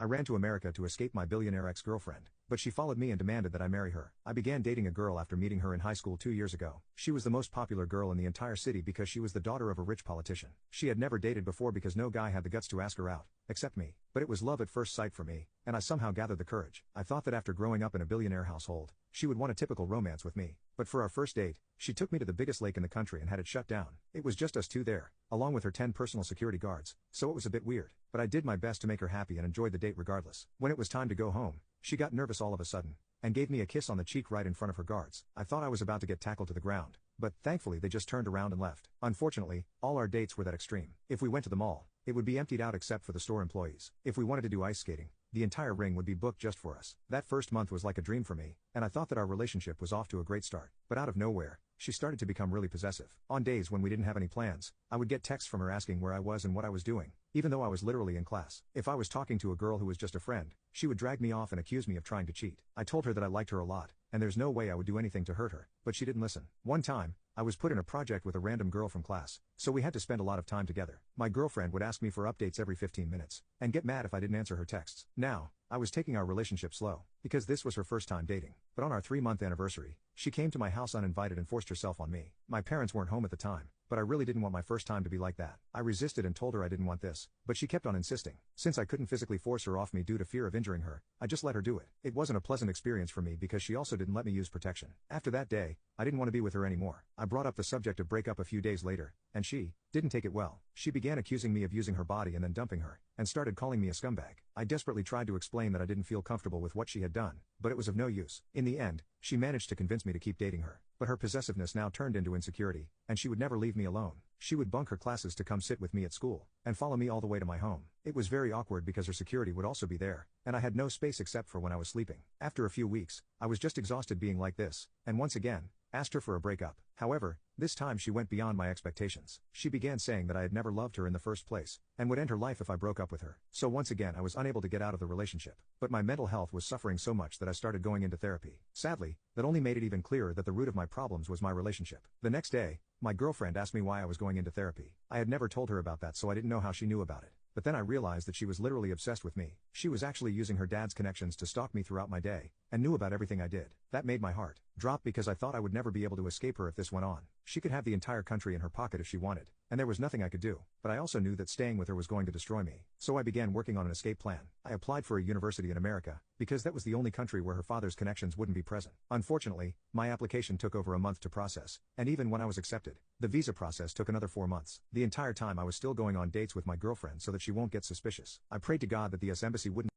I ran to America to escape my billionaire ex-girlfriend, but she followed me and demanded that I marry her. I began dating a girl after meeting her in high school 2 years ago. She was the most popular girl in the entire city because she was the daughter of a rich politician. She had never dated before because no guy had the guts to ask her out, except me. But it was love at first sight for me, and I somehow gathered the courage. I thought that after growing up in a billionaire household, she would want a typical romance with me. But for our first date, she took me to the biggest lake in the country and had it shut down. It was just us two there, along with her 10 personal security guards, so it was a bit weird. But I did my best to make her happy and enjoyed the date regardless. When it was time to go home, she got nervous all of a sudden, and gave me a kiss on the cheek right in front of her guards. I thought I was about to get tackled to the ground, but thankfully they just turned around and left. Unfortunately, all our dates were that extreme. If we went to the mall, it would be emptied out except for the store employees. If we wanted to do ice skating, the entire ring would be booked just for us. That first month was like a dream for me, and I thought that our relationship was off to a great start. But out of nowhere, she started to become really possessive. On days when we didn't have any plans, I would get texts from her asking where I was and what I was doing, even though I was literally in class. If I was talking to a girl who was just a friend, she would drag me off and accuse me of trying to cheat. I told her that I liked her a lot, and there's no way I would do anything to hurt her, but she didn't listen. One time, I was put in a project with a random girl from class, so we had to spend a lot of time together. My girlfriend would ask me for updates every 15 minutes, and get mad if I didn't answer her texts. Now, I was taking our relationship slow, because this was her first time dating. But on our 3-month anniversary, she came to my house uninvited and forced herself on me. My parents weren't home at the time, but I really didn't want my first time to be like that. I resisted and told her I didn't want this, but she kept on insisting. Since I couldn't physically force her off me due to fear of injuring her, I just let her do it. It wasn't a pleasant experience for me because she also didn't let me use protection. After that day, I didn't want to be with her anymore. I brought up the subject of breakup a few days later, and she didn't take it well. She began accusing me of using her body and then dumping her, and started calling me a scumbag. I desperately tried to explain that I didn't feel comfortable with what she had done, but it was of no use. In the end, she managed to convince me to keep dating her, but her possessiveness now turned into insecurity, and she would never leave me alone. She would bunk her classes to come sit with me at school, and follow me all the way to my home. It was very awkward because her security would also be there, and I had no space except for when I was sleeping. After a few weeks, I was just exhausted being like this, and once again, asked her for a breakup. However, this time she went beyond my expectations. She began saying that I had never loved her in the first place, and would end her life if I broke up with her. So once again I was unable to get out of the relationship. But my mental health was suffering so much that I started going into therapy. Sadly, that only made it even clearer that the root of my problems was my relationship. The next day, my girlfriend asked me why I was going into therapy. I had never told her about that, so I didn't know how she knew about it. But then I realized that she was literally obsessed with me. She was actually using her dad's connections to stalk me throughout my day, and knew about everything I did. That made my heart drop because I thought I would never be able to escape her if this went on. She could have the entire country in her pocket if she wanted, and there was nothing I could do. But I also knew that staying with her was going to destroy me. So I began working on an escape plan. I applied for a university in America, because that was the only country where her father's connections wouldn't be present. Unfortunately, my application took over a month to process, and even when I was accepted, the visa process took another 4 months. The entire time I was still going on dates with my girlfriend so that she won't get suspicious. I prayed to God that the US embassy wouldn't